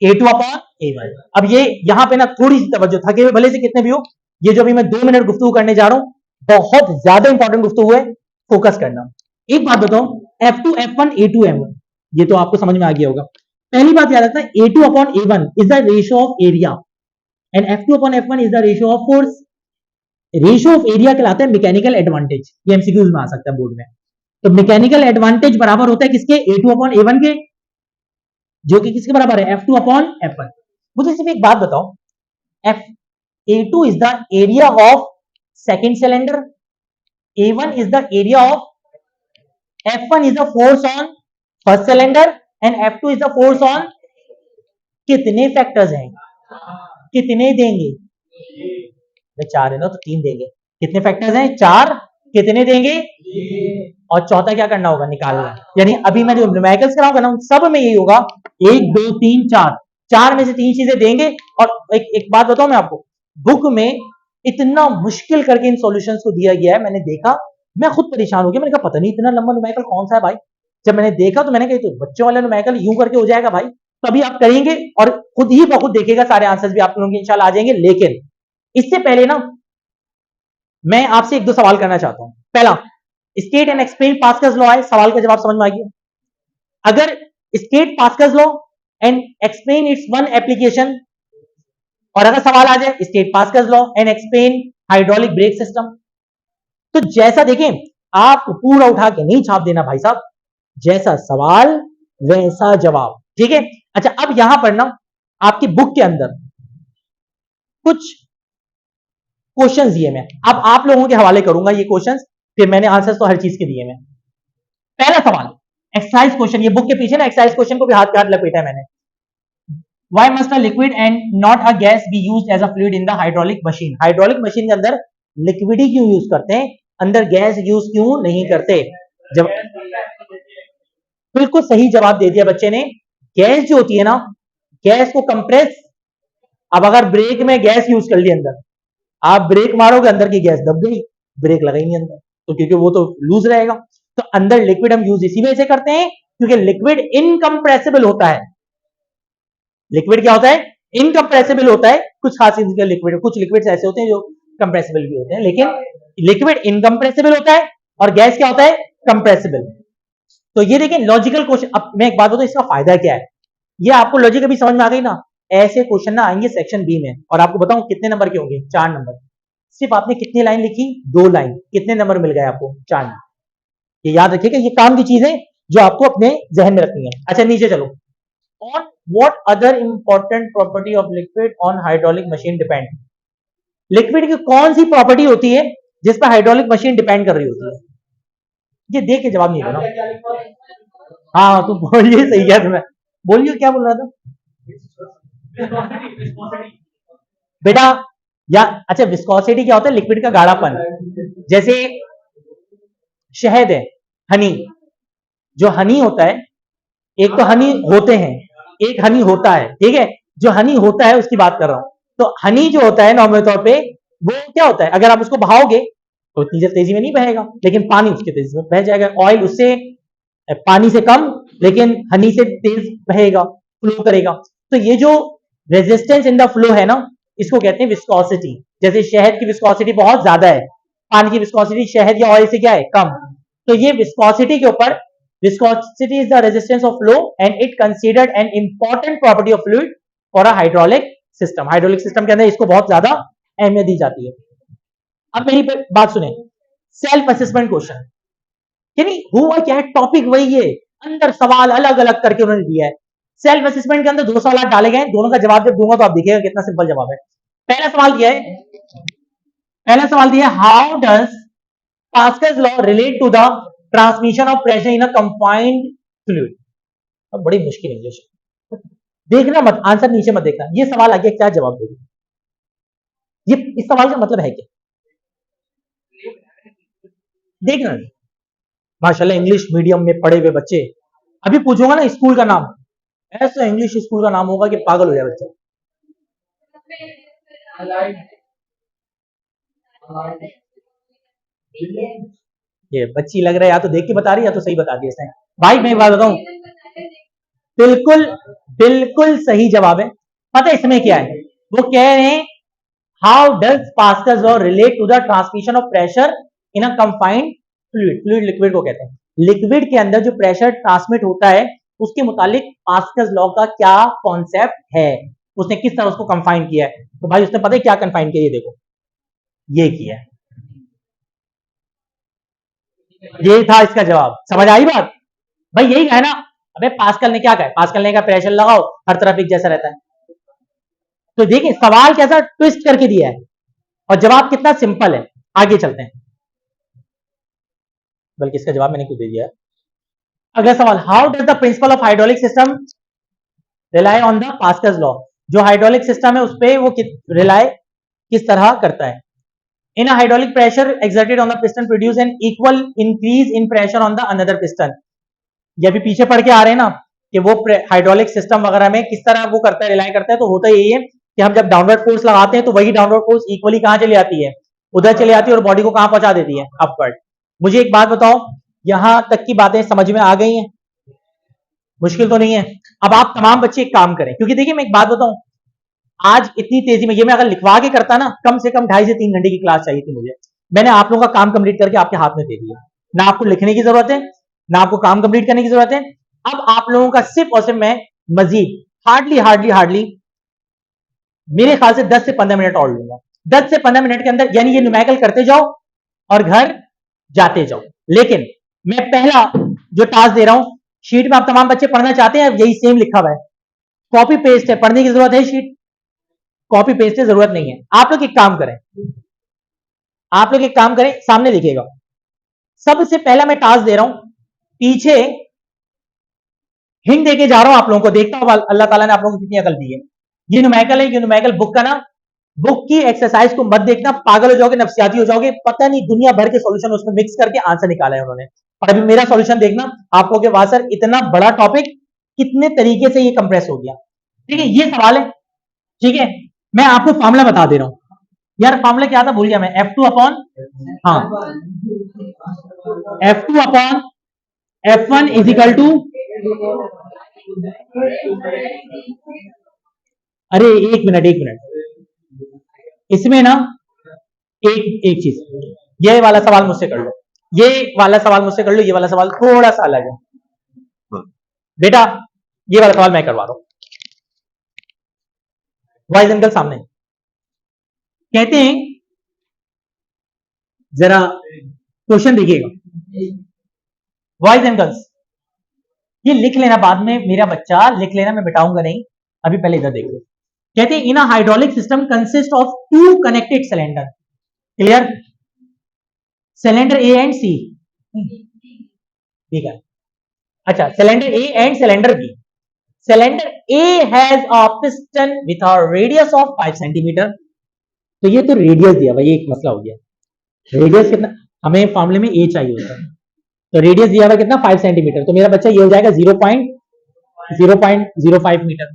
A2 upon A1. अब ये यहां पे ना थोड़ी सी तवज्जो, थके हुए भले से कितने भी हो, ये जो अभी मैं 2 मिनट गुफ्तगू करने जा रहा हूं बहुत ज्यादा इंपॉर्टेंट गुफ्तगू है, फोकस करना. एक बात बताओ, F2 F1 A2 M1, ये तो आपको समझ में आ गया होगा. पहली बात याद रखना, A2 upon A1 is the ratio of area and F2 upon F1 is the ratio of force. Ratio of area कहलाता है मैकेनिकल एडवांटेज. ये एमसीक्यूज में आ सकता है बोर्ड में. तो मैकेनिकल एडवांटेज बराबर होता है किसके, A2 अपॉन A1 के, जो कि किसके बराबर है, F2 अपॉन F1. मुझे सिर्फ एक बात बताओ, A2 is the area of second cylinder, A1 is the area of, F1 is the force on first cylinder and F2 is the force on. कितने फैक्टर्स हैं, कितने देंगे, चार है ना तो 3 देंगे. कितने फैक्टर्स हैं, 4, कितने देंगे, और चौथा क्या करना होगा, निकालना. यानी अभी मैं जो न्यूमेरिकल्स कराऊंगा ना सब में यही होगा, 1 2 3 4, 4 में से 3 चीजें देंगे. और एक बात बताऊं मैं आपको, बुक में इतना मुश्किल करके इन सॉल्यूशंस को दिया गया है, मैंने देखा मैं खुद परेशान हो गया. मैंने कहा पता नहीं इतना लंबा न्यूमेरिकल कौन सा है भाई. जब मैंने देखा तो मैंने कहा तो बच्चों वाला न्यूमेरिकल यूं करके हो जाएगा भाई. तो अभी आप करेंगे और खुद ही बहुत देखिएगा सारे आंसर्स भी आप लोगों के इंशाल्लाह आ जाएंगे. लेकिन इससे पहले ना मैं आपसे 1-2 सवाल करना चाहता हूं. पहला, state and explain Pascal's law है, सवाल का जवाब समझ में आ गया. अगर state Pascal's law and explain its one application, और अगर सवाल आ जाए state Pascal's law and explain hydraulic brake system, तो जैसा देखें आप पूरा उठा के नहीं छाप देना भाई साहब, जैसा सवाल वैसा जवाब. ठीक है? अच्छा, अब यहां पर ना आपकी बुक के अंदर कुछ क्वेश्चंस दिए मैं, अब आप लोगों के हवाले करूंगा ये क्वेश्चंस, फिर मैंने आंसर्स तो हर चीज के दिए मैं. पहला सवाल एक्सरसाइज क्वेश्चन, ये बुक के पीछे ना एक्सरसाइज क्वेश्चन को भी हाथ पे हाथ लपेटा है मैंने. Why must a liquid and not a gas be used as a fluid in the hydraulic machine? Hydraulic machine के अंदर लिक्विड ही क्यों यूज करते हैं, अंदर गैस यूज क्यों नहीं करते? जब बिल्कुल सही जवाब दे दिया बच्चे ने. गैस जो होती है ना, गैस को कंप्रेस, अब अगर ब्रेक में गैस यूज कर ली अंदर, आप ब्रेक मारोगे अंदर की गैस दब गई, ब्रेक लगा ही नहीं अंदर, तो क्योंकि वो तो लूज रहेगा. तो अंदर लिक्विड हम यूज इसी वजह से करते हैं क्योंकि लिक्विड इनकंप्रेसिबल होता है. लिक्विड क्या होता है, इनकंप्रेसिबल होता है. कुछ खास लिक्विड, कुछ लिक्विड्स ऐसे होते हैं जो कंप्रेसिबल भी होते हैं, लेकिन लिक्विड इनकंप्रेसिबल होता है और गैस क्या होता है, कंप्रेसिबल. तो ये देखिए लॉजिकल क्वेश्चन. अब मैं एक बात बताऊं, इसका फायदा क्या है, ये आपको लॉजिक अभी समझ में आ गई ना. ऐसे क्वेश्चन ना आएंगे सेक्शन बी में, और आपको बताऊं कितने नंबर के होंगे, 4 नंबर. सिर्फ आपने कितनी लाइन लिखी, 2 लाइन, कितने नंबर मिल गए आपको, 4 नंबर. ये याद रखिएगा, ये काम की चीजें जो आपको अपने जहन में रखनी है. अच्छा नीचे चलो. On what other important property of liquid on hydraulic machine depend? Liquid की कौन सी प्रॉपर्टी होती है जिस पर हाइड्रोलिक मशीन डिपेंड कर रही होती है? ये देख के जवाब नहीं देना. हाँ तो बोलिए, सही है तुम्हें, बोलिए क्या बोल रहा था बेटा. या अच्छा, विस्कोसिटी क्या होता है, लिक्विड का गाढ़ापन. जैसे शहद है, हनी, जो हनी होता है, एक तो हनी होते हैं, एक हनी होता है. ठीक है, जो हनी होता है उसकी बात कर रहा हूं. तो हनी जो होता है नॉर्मल तौर पे वो क्या होता है, अगर आप उसको बहाओगे तो इतनी तेजी में नहीं बहेगा, लेकिन पानी उसके तेजी में बह जाएगा. ऑयल उससे पानी से कम लेकिन हनी से तेज बहेगा, फ्लो करेगा. तो ये जो रेजिस्टेंस इन द फ्लो है ना, इसको कहते हैं विस्कोसिटी. जैसे शहद की विस्कोसिटी बहुत ज्यादा है, पानी की विस्कोसिटी शहद या ऑयल से क्या है, कम. तो ये विस्कोसिटी के ऊपर, viscosity is the resistance of flow and it considered an important property of fluid for a hydraulic system. Hydraulic system के अंदर इसको बहुत ज्यादा अहमियत दी जाती है. अब मेरी बात सुने, सेल्फ असेसमेंट क्वेश्चन, यानी हुआ क्या है, टॉपिक वही है, अंदर सवाल अलग अलग करके उन्होंने दिया है. सेल्फ असेसमेंट के अंदर 2 सवाल डाले गए, दोनों का जवाब जब दूंगा तो आप देखिएगा कितना सिंपल जवाब है. पहला सवाल दिया है, how does Pascal's law relate to the transmission of pressure in a confined fluid. अब बड़ी मुश्किल इंग्लिश देखना मत, आंसर नीचे मत देखना, ये सवाल आगे क्या जवाब दोगे, ये इस सवाल का मतलब है क्या, देखना। माशाल्लाह इंग्लिश मीडियम में पढ़े हुए बच्चे, अभी पूछूंगा ना स्कूल का नाम, ऐसा इंग्लिश स्कूल का नाम होगा कि पागल हो जाए बच्चा। ये बच्ची लग रहा है, या तो देख के बता रही है या तो सही बता दिया इसने। भाई मैं एक बात बताऊं, बिल्कुल बिल्कुल सही जवाब है। पता है इसमें क्या है, वो कह रहे हैं how does Pascal's law relate to the transmission of pressure in a confined fluid. Fluid liquid को कहते हैं, लिक्विड के अंदर जो प्रेशर ट्रांसमिट होता है उसके मुतालिक पास्कल्स लॉ का क्या कॉन्सेप्ट है, उसने किस तरह उसको कंफाइन किया है। तो भाई उसने पता है क्या कंफाइन किया, ये देखो ये किया है, ये था इसका जवाब। समझ आई बात भाई, यही है ना। अबे पास्कल ने क्या कहा, पास्कल ने कहा प्रेशर लगाओ हर तरफ एक जैसा रहता है। तो देखिए सवाल कैसा ट्विस्ट करके दिया है और जवाब कितना सिंपल है। आगे चलते हैं, बल्कि इसका जवाब मैंने खुद दे दिया है। अगला सवाल, how does the principle of hydraulic system rely on the Pascal's law. जो हाइड्रोलिक सिस्टम है उस पर वो रिलाई किस तरह करता है। In hydraulic pressure exerted on the piston produce an equal increase in pressure on the another piston. ये भी पीछे पढ़ के आ रहे हैं ना कि वो हाइड्रोलिक सिस्टम वगैरह में किस तरह वो करता है, रिलाई करता है। तो होता यही है कि हम जब डाउनवर्ड फोर्स लगाते हैं तो वही डाउनवर्ड फोर्स इक्वली कहां चली आती है, उधर चली आती है और बॉडी को कहां पहुंचा देती है, अपवर्ड। मुझे एक बात बताओ, यहां तक की बातें समझ में आ गई हैं, मुश्किल तो नहीं है। अब आप तमाम बच्चे एक काम करें, क्योंकि देखिए मैं एक बात बताऊं, आज इतनी तेजी में ये मैं अगर लिखवा के करता ना, कम से कम 2.5 से 3 घंटे की क्लास चाहिए थी मुझे। मैंने आप लोगों का काम कंप्लीट करके आपके हाथ में दे दिया, ना आपको लिखने की जरूरत है ना आपको काम कंप्लीट करने की जरूरत है। अब आप लोगों का सिर्फ और सिर्फ मैं मजीद हार्डली हार्डली हार्डली मेरे ख्याल से 10 से 15 मिनट और लूंगा। 10 से 15 मिनट के अंदर यानी ये न्यूमेरिकल करते जाओ और घर जाते जाओ। लेकिन मैं पहला जो टास्क दे रहा हूं, शीट में आप तमाम बच्चे पढ़ना चाहते हैं, यही सेम लिखा हुआ है, कॉपी पेस्ट है, पढ़ने की जरूरत है शीट, कॉपी पेस्ट की जरूरत नहीं है। आप लोग एक काम करें, आप लोग एक काम करें, सामने देखिएगा। सबसे पहला मैं टास्क दे रहा हूं, पीछे हिंट देके जा रहा हूं आप लोगों को, देखता हूं अल्लाह ताला ने आप लोगों को कितनी अकल दी है। ये न्यूमेरिकल है, ये न्यूमेरिकल बुक का ना, बुक की एक्सरसाइज को मत देखना, पागल हो जाओगे, नफसियाती हो जाओगे। पता नहीं दुनिया भर के सॉल्यूशन उसमें मिक्स करके आंसर निकाला है उन्होंने। और अभी मेरा सॉल्यूशन देखना, आपको कि वाह सर इतना बड़ा टॉपिक कितने तरीके से ये कंप्रेस हो गया। ठीक है, ये सवाल है। ठीक है, मैं आपको फॉर्मूला बता दे रहा हूं। यार फॉर्मूला क्या था, भूल गया मैं। F2 अपॉन, हाँ, F2 upon F1 is equal to, अरे एक मिनट, इसमें ना एक एक चीज, ये वाला सवाल मुझसे कर लो, ये वाला सवाल मुझसे कर लो, ये वाला सवाल थोड़ा सा अलग है बेटा, ये वाला सवाल मैं करवा रहा हूं। बॉयज एंड गर्ल्स सामने कहते हैं, जरा क्वेश्चन देखिएगा बॉयज एंड गर्ल्स, ये लिख लेना बाद में मेरा बच्चा, लिख लेना, मैं बिठाऊंगा नहीं, अभी पहले इधर देख लो। कहते हैं in a hydraulic system consist of 2 connected cylinder, clear, cylinder A and C, ठीक है, अच्छा cylinder A and cylinder B. Cylinder A has a piston with a radius of 5 centimetre. तो ये तो रेडियस दिया भाई, एक मसला हो गया, रेडियस कितना, हमें फॉर्मूले में ए चाहिए होता है, तो रेडियस दिया हुआ कितना 5 सेंटीमीटर, तो मेरा बच्चा ये हो जाएगा 0.05 मीटर।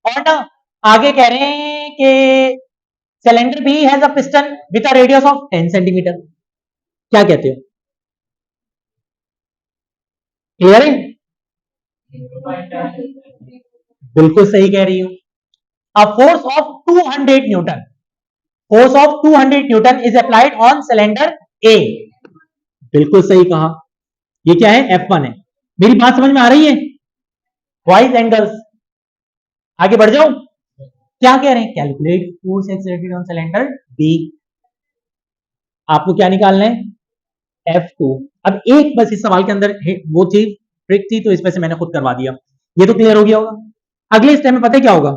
और ना आगे कह रहे हैं कि cylinder B has a piston with a radius of 10 centimetre. क्या कहते हो, क्लियर है, बिल्कुल सही कह रही हूं। A force of 200 newton, force of 200 newton is applied on cylinder A, बिल्कुल सही कहा। ये क्या है, F1 है। मेरी बात समझ में आ रही है बॉयज एंड गर्ल्स, आगे बढ़ जाओ। क्या कह रहे हैं, calculate force exerted on cylinder B, आपको क्या निकालना है, F2। अब एक बस इस सवाल के अंदर वो थी ट्रिक थी, तो इस वजह से मैंने खुद करवा दिया, ये तो क्लियर हो गया होगा। अगले स्टेप में पता है क्या होगा,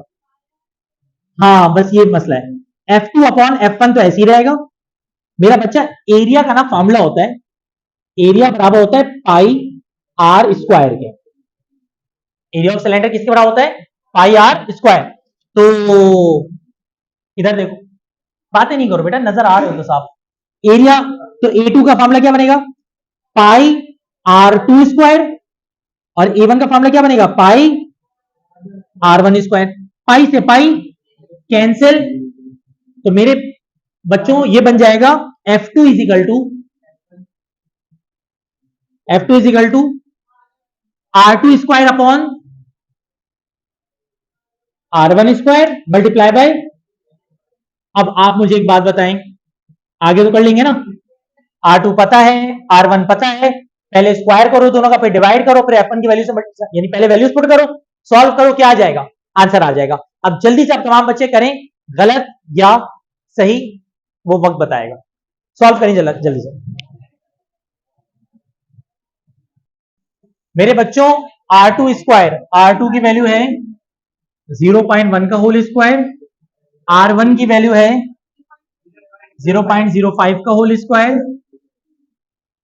हाँ बस ये मसला है, F2 अपॉन F1 तो ऐसे ही रहेगा। मेरा बच्चा एरिया का ना फॉर्मूला होता है, एरिया बराबर होता है पाई आर स्क्वायर के। एरिया ऑफ सिलेंडर किसके बराबर होता है? पाई आर स्क्वायर। तो इधर देखो, बातें नहीं करो बेटा, नजर आ रहे हो तो साफ। एरिया, तो A2 का फॉर्मूला क्या बनेगा? पाई R2 स्क्वायर, और A1 का फॉर्मूला क्या बनेगा? पाई R1 स्क्वायर। पाई से पाई कैंसिल, तो मेरे बच्चों ये बन जाएगा F2 is equal to R2 square upon R1 square multiply by. अब आप मुझे एक बात बताएं, आगे तो कर लेंगे ना, R2 पता है, R1 पता है, पहले स्क्वायर करो दोनों का, फिर डिवाइड करो, फिर F1 की वैल्यू से, यानी पहले वैल्यूज पुट करो, सॉल्व करो, क्या आ जाएगा? आंसर आ जाएगा। अब जल्दी से आप तमाम बच्चे करें, गलत या सही वो वक्त बताएगा। सॉल्व करें जल्दी से मेरे बच्चों। R2 स्क्वायर, R2 की वैल्यू है 0.1 का होल स्क्वायर, R1 की वैल्यू है 0.05 का होल स्क्वायर,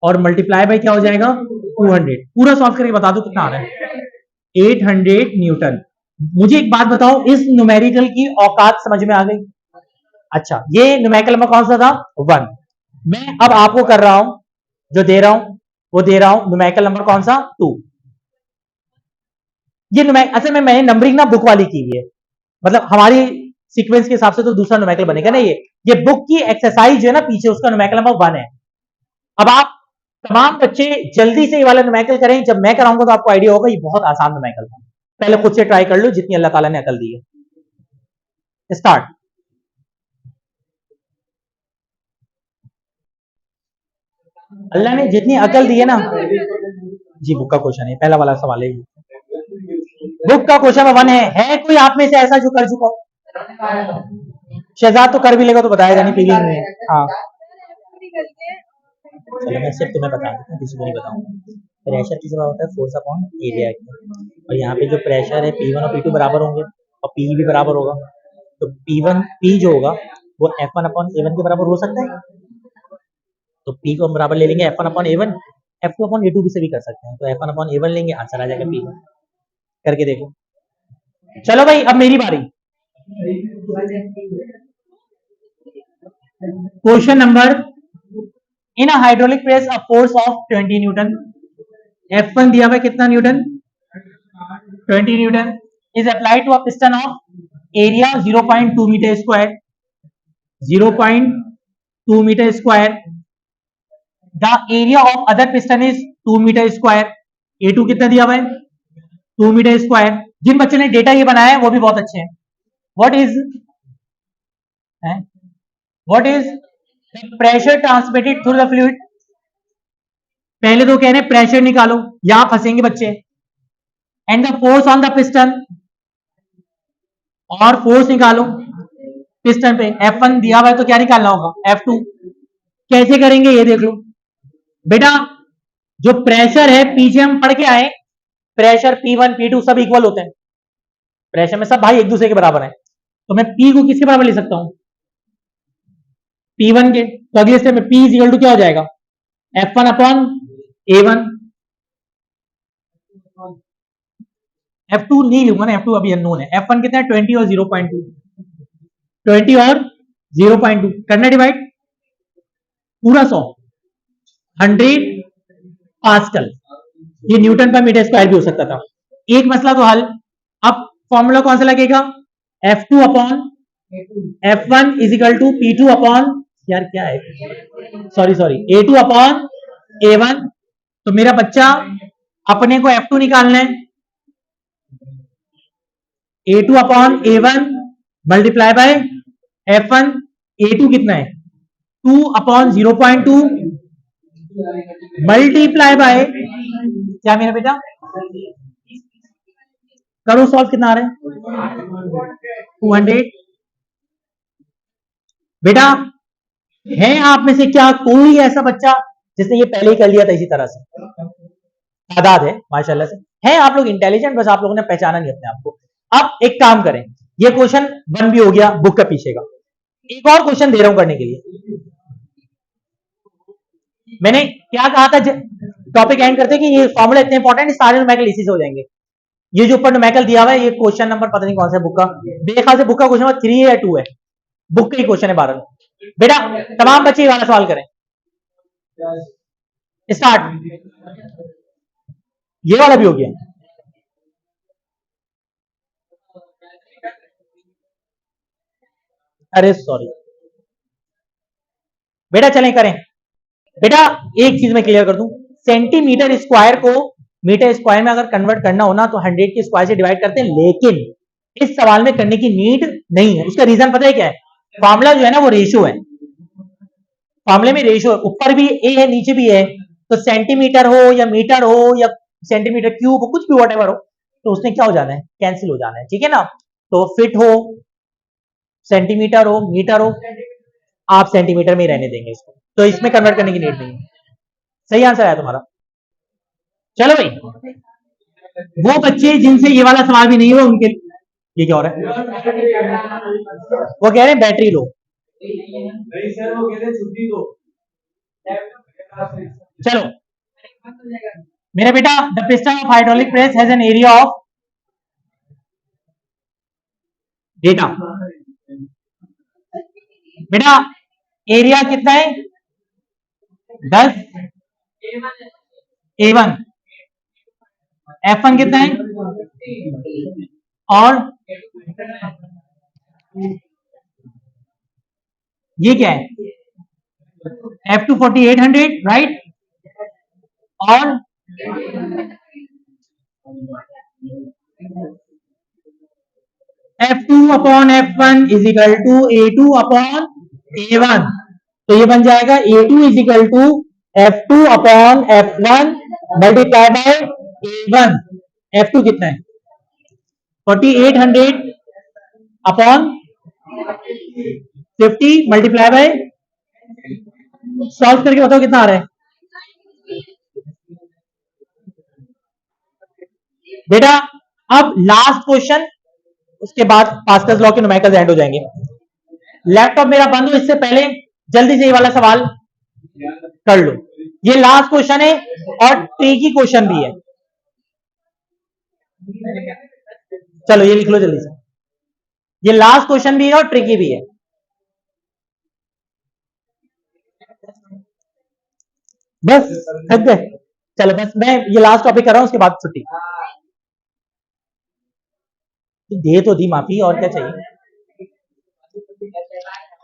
और मल्टीप्लाई बाय क्या हो जाएगा? 200। पूरा सॉल्व करके बता दो कितना आ रहा है? 800 न्यूटन। मुझे एक बात बताओ, इस न्यूमेरिकल की औकात समझ में आ गई? अच्छा, ये न्यूमेरिकल में कौन सा था? 1। मैं अब आपको कर रहा हूं, जो दे रहा हूं वो दे रहा हूं न्यूमेरिकल नंबर कौन सा? 2। ये असल में मैंने नंबरिंग ना बुक वाली की हुई है, मतलब हमारी सीक्वेंस के हिसाब से तो दूसरा न्यूमेरिकल बनेगा ना। ये बुक की एक्सरसाइज है ना पीछे, उसका न्यूमेरिकल नंबर 1 है। अब आप तमाम बच्चे जल्दी से ये वाला न्यूमेरिकल करें, जब मैं कराऊंगा तो आपको आइडिया होगा ये बहुत आसान न्यूमेरिकल था। पहले खुद से ट्राई कर लो जितनी अल्लाह ताला ने अकल दी है। स्टार्ट। अल्लाह ने जितनी अकल दी है ना जी। बुक का क्वेश्चन है, पहला वाला सवाल है, बुक का क्वेश्चन 1 है कोई आप में से ऐसा जो कर चुका हो? शहजाद तो कर भी लेगा तो बताएगा नहीं, फीलिंग में। हाँ चलो मैं सिर्फ तुम्हें बता देता हूँ, किसी को नहीं बताऊंगा। प्रेशर किस बराबर होता है? फोर्स अपॉन एरिया के। और यहाँ पे जो प्रेशर है P1 और P2 बराबर होंगे, और P भी बराबर होगा। तो P1 P जो होगा वो F1 अपॉन A1 के बराबर हो सकता है। तो P को हम बराबर ले लेंगे F1 upon A1, F2 upon A2 भी से भी कर सकते हैं। तो F1 अपॉन A1 लेंगे, आंसर आ जाएगा P1। करके देखो। चलो भाई, अब मेरी बारी। Question number, in a hydraulic press a force of 20 newton. F1 दिया हुआ कितना newton? 20 newton is applied to a piston of area 0.2 metre square. 0.2 metre square. The area of other piston is 2 metre square. A2 कितना दिया हुआ है? 2 metre square. जिन बच्चों ने data ये बनाया है वो भी बहुत अच्छे हैं। What is pressure transmitted through the fluid? पहले तो कह रहे हैं प्रेशर निकालो, यहां फंसेंगे बच्चे। And the force on the piston, और फोर्स निकालो पिस्टन पे। F1 दिया हुआ है तो क्या निकालना होगा? F2। कैसे करेंगे ये देख लो बेटा। जो प्रेशर है पीछे हम पढ़ के आए, प्रेशर P1 P2 सब इक्वल होते हैं। प्रेशर में सब भाई एक दूसरे के बराबर है, तो मैं P को किसके बराबर ले सकता हूं? P1 के। तो अगले स्टेप में P इज इक्वल टू क्या हो जाएगा? F1 upon A1। F2 नहीं लूंगा ना, F2 अभी अननोन है। F1 कितना है? 20 और 0.2। 20 और 0.2 करना डिवाइड, पूरा 100, 100 पास्कल। ये न्यूटन पर मीटर स्क्वायर भी हो सकता था। एक मसला तो हल। अब फॉर्मूला कौन सा लगेगा? F2 upon F1 is equal to P2 upon, यार क्या है, सॉरी A2 अपॉन A1। तो मेरा बच्चा अपने को F2 निकालना है, A2 upon A1 multiply by F1। A2 कितना है? 2 अपॉन 0.2 मल्टीप्लाई बाय, क्या मेरा बेटा करो सॉल्व, कितना आ रहा है? 200। बेटा है आप में से क्या कोई ऐसा बच्चा जिसने ये पहले ही कर लिया था इसी तरह से? तादाद है माशाल्लाह से, है आप लोग इंटेलिजेंट, बस आप लोगों ने पहचाना नहीं अपने आप को। अब एक काम करें, ये क्वेश्चन 1 भी हो गया बुक का पीछे का। एक और क्वेश्चन दे रहा हूं करने के लिए। मैंने क्या कहा था टॉपिक एंड करते हैं कि ये फॉर्मूला इतने इंपॉर्टेंट है, सारे न्यूमेरिकल इसी से हो जाएंगे। ये जो ऊपर न्यूमेरिकल दिया हुआ है, ये क्वेश्चन नंबर पता नहीं कौन सा बुक का, मेरे ख्याल से बुक का क्वेश्चन नंबर 3 या 2 है, बुक का ही क्वेश्चन है 12। बेटा तमाम बच्चे ये वाला सवाल करें, स्टार्ट। ये वाला भी हो गया। अरे सॉरी बेटा, चलें करें। बेटा एक चीज मैं क्लियर कर दूं, सेंटीमीटर स्क्वायर को मीटर स्क्वायर में अगर कन्वर्ट करना हो ना तो 100 के स्क्वायर से डिवाइड करते हैं, लेकिन इस सवाल में करने की नीड नहीं है। उसका रीजन पता है क्या है? फॉर्मूला जो है ना वो रेशियो है, फॉर्मूले में रेशियो है, ऊपर भी ए है नीचे भी है, तो सेंटीमीटर हो या मीटर हो या सेंटीमीटर क्यूब हो, कुछ भी वॉट हो, तो उसने क्या हो जाना है, कैंसिल हो जाना है, ठीक है ना। तो फिट हो, सेंटीमीटर हो, मीटर हो, आप सेंटीमीटर में ही रहने देंगे इसको, तो इसमें कन्वर्ट करने की नीड नहीं है। सही आंसर आया तुम्हारा। चलो भाई, वो बच्चे जिनसे ये वाला सवाल भी नहीं हुआ उनके, ये क्या हो रहा है, वो कह रहे हैं बैटरी लो। चलो मेरा बेटा, the piston of hydraulic press has an area of data. बेटा एरिया कितना है, 10, A1, F1 कितना है, और ये क्या है, F2 4800, राइट, और F2 upon F1 is equal to A2 upon A1, तो ये बन जाएगा A2 is equal to F2 upon F1 multiply by A1। F2 कितना है, 4800 अपॉन 50 मल्टीप्लाई बाय, सॉल्व करके बताओ कितना आ रहा है बेटा। अब लास्ट क्वेश्चन, उसके बाद पास्कल्स लॉ के न्यूमेरिकल्स एंड हो जाएंगे। लैपटॉप मेरा बंद हो इससे पहले जल्दी से ये वाला सवाल कर लो, ये लास्ट क्वेश्चन है और ट्रिकी क्वेश्चन भी है। चलो ये लिख लो जल्दी से, ये लास्ट क्वेश्चन भी है और ट्रिकी भी है। बस थक गए, चलो बस मैं ये लास्ट टॉपिक कर रहा हूं, उसके बाद छुट्टी। दे तो दी माफी, और क्या चाहिए,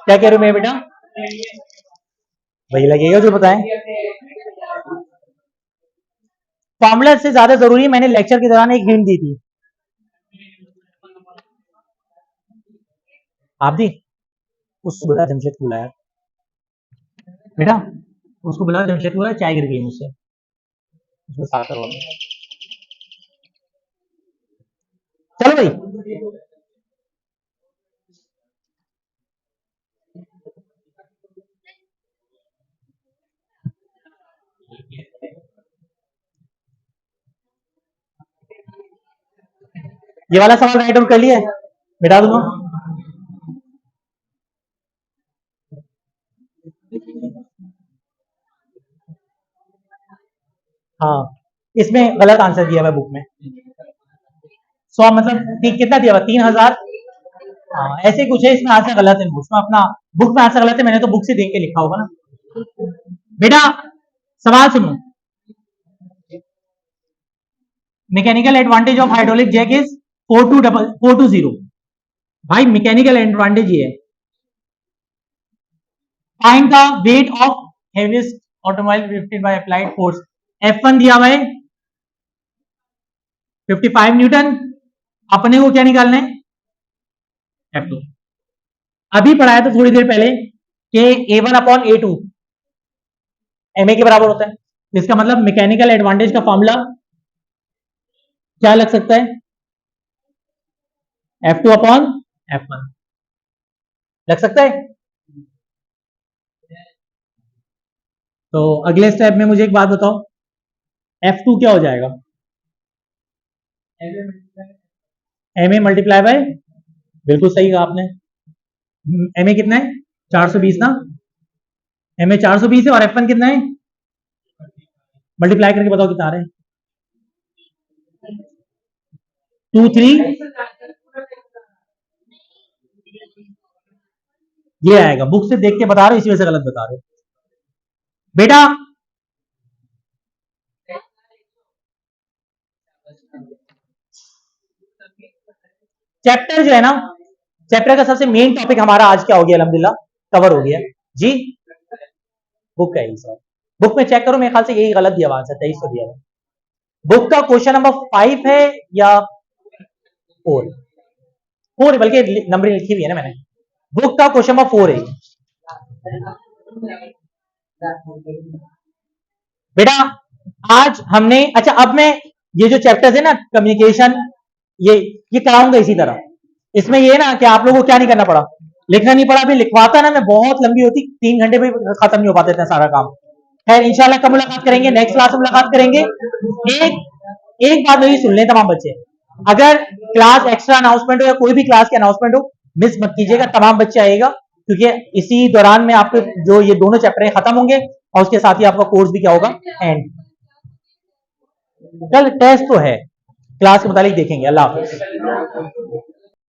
क्या कह रहे हो मैं बेटा, वही लगेगा जो बताएं। फॉर्मूला से ज्यादा जरूरी है, मैंने लेक्चर के दौरान एक हिंट दी थी, आप दी, उसको बुला जमशेद को बुलाया बेटा, उसको बुला जमशेद को बुलाया, चाय गिर गई मुझसे, उसको साफ करवा। चलो भाई, ये वाला सवाल राइट आउट कर लिया, मिटा दूंगा। हाँ इसमें गलत आंसर दिया हुआ बुक में, 100 मतलब कितना दिया हुआ, 3000। हाँ ऐसे कुछ है, इसमें आंसर गलत है, उसमें अपना बुक में आंसर गलत है, मैंने तो बुक से देख के लिखा होगा ना। बेटा सवाल सुनो, mechanical advantage of hydraulic jack is 420। भाई मैकेनिकल एडवांटेज ये है, find the weight of heaviest automobile lifted by applied force. F1 दिया हुआ है 55 न्यूटन, अपने को क्या निकालना है, F2। अभी पढ़ाया था थोड़ी देर पहले कि A1 अपॉन A2 MA के बराबर होता है, इसका मतलब मैकेनिकल एडवांटेज का फॉर्मूला क्या लग सकता है, F2 अपॉन F1 लग सकता है। तो अगले स्टेप में मुझे एक बात बताओ, F2 क्या हो जाएगा, MA मल्टीप्लाई बाय, बिल्कुल सही कहा आपने, MA कितना है 420 ना, MA 420 है, और F1 कितना है मल्टीप्लाई करके बताओ कितना आ रहे हैं? 2 3 ये आएगा। बुक से देख के बता रहे हो, इसी वजह से गलत बता रहे हो बेटा। चैप्टर जो है ना, चैप्टर का सबसे मेन टॉपिक हमारा आज क्या हो गया, अल्हम्दुलिल्लाह कवर हो गया जी। बुक है सर, बुक में चेक करो, मेरे ख्याल से यही गलत दिया आंसर, 23 दिया है। बुक का क्वेश्चन नंबर 5 है या 4? 4 बल्कि नंबर लिखी हुई है ना मैंने। बुक का क्वेश्चन नंबर 4 है बेटा। आज हमने, अच्छा अब मैं ये जो चैप्टर्स है ना कम्युनिकेशन, ये कराऊंगा इसी तरह। इसमें ये ना कि आप लोगों को क्या नहीं करना पड़ा, लिखना नहीं पड़ा। अभी लिखवाता ना मैं, बहुत लंबी होती, 3 घंटे में खत्म नहीं हो पाते इतना सारा काम। खैर इंशाल्लाह कब मुलाकात करेंगे, नेक्स्ट क्लास में मुलाकात करेंगे। एक बात मेरी सुन लें तमाम बच्चे, अगर क्लास एक्स्ट्रा अनाउंसमेंट हो या कोई भी क्लास की अनाउंसमेंट हो, मिस मत कीजिएगा, तमाम बच्चे आएगा, क्योंकि इसी दौरान में आपके जो ये दोनों चैप्टर खत्म होंगे और उसके साथ ही आपका कोर्स भी क्या होगा, एंड। कल टेस्ट तो है, क्लास के मुतालिक देखेंगे। अल्लाह हाफिज।